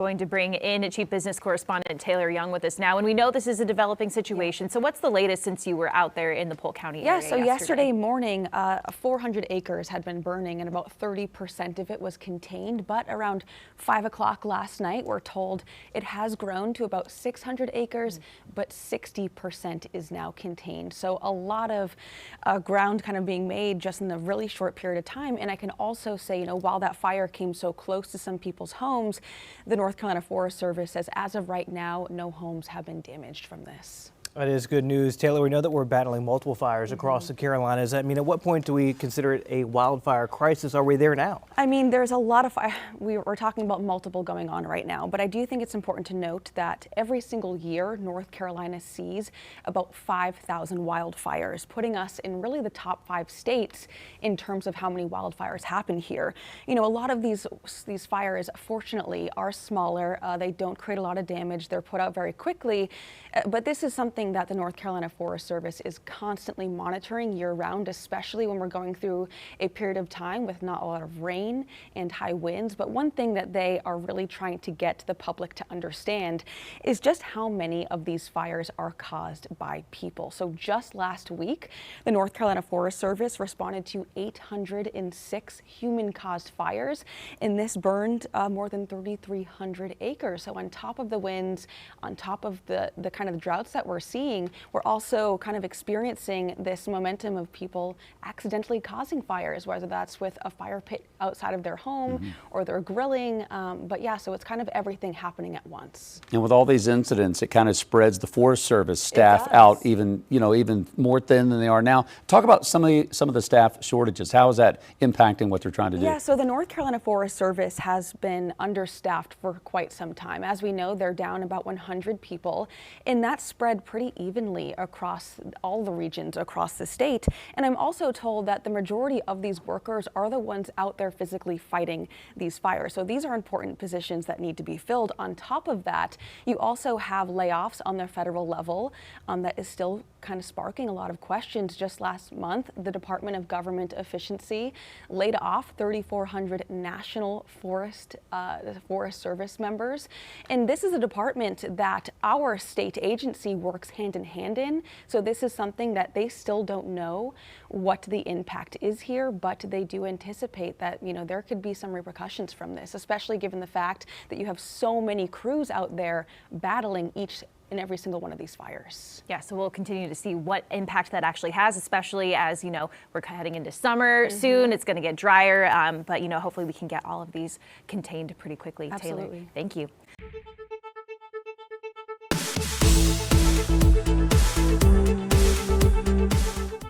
Going to bring in Chief Business Correspondent Taylor Young with us now. And we know this is a developing situation. So what's the latest since you were out there in the Polk County area? So yesterday morning, 400 acres had been burning and about 30% of it was contained. But around 5 o'clock last night, we're told it has grown to about 600 acres, but 60% is now contained. So a lot of ground kind of being made just in a really short period of time. And I can also say, while that fire came so close to some people's homes, the North Carolina Forest Service says as of right now, no homes have been damaged from this. That is good news. Taylor, we know that we're battling multiple fires across the Carolinas. I mean, at what point do we consider it a wildfire crisis? Are we there now? I mean, there's a lot of fire. We're talking about multiple going on right now, but I do think it's important to note that every single year, North Carolina sees about 5,000 wildfires, putting us in really the top 5 states in terms of how many wildfires happen here. A lot of these fires, fortunately, are smaller. They don't create a lot of damage. They're put out very quickly, but this is something that the North Carolina Forest Service is constantly monitoring year-round, especially when we're going through a period of time with not a lot of rain and high winds. But one thing that they are really trying to get the public to understand is just how many of these fires are caused by people. So just last week, the North Carolina Forest Service responded to 806 human-caused fires, and this burned more than 3,300 acres. So on top of the winds, on top of the kind of droughts that we're seeing, we're also kind of experiencing this momentum of people accidentally causing fires, whether that's with a fire pit outside of their home or they're grilling. But yeah, so it's kind of everything happening at once. And with all these incidents, it kind of spreads the Forest Service staff out even more thin than they are now. Talk about some of the staff shortages. How is that impacting what they're trying to do? Yeah, so the North Carolina Forest Service has been understaffed for quite some time. As we know, they're down about 100 people, and that's spread pretty evenly across all the regions across the state. And I'm also told that the majority of these workers are the ones out there physically fighting these fires. So these are important positions that need to be filled. On top of that, you also have layoffs on the federal level that is still kind of sparking a lot of questions. Just last month, the Department of Government Efficiency laid off 3,400 National Forest Service members. And this is a department that our state agency works hand in hand in. So this is something that they still don't know what the impact is here, but they do anticipate that, there could be some repercussions from this, especially given the fact that you have so many crews out there battling each and every single one of these fires. Yeah, so we'll continue to see what impact that actually has, especially as, we're heading into summer soon. It's going to get drier, but, hopefully we can get all of these contained pretty quickly. Absolutely. Taylor, thank you.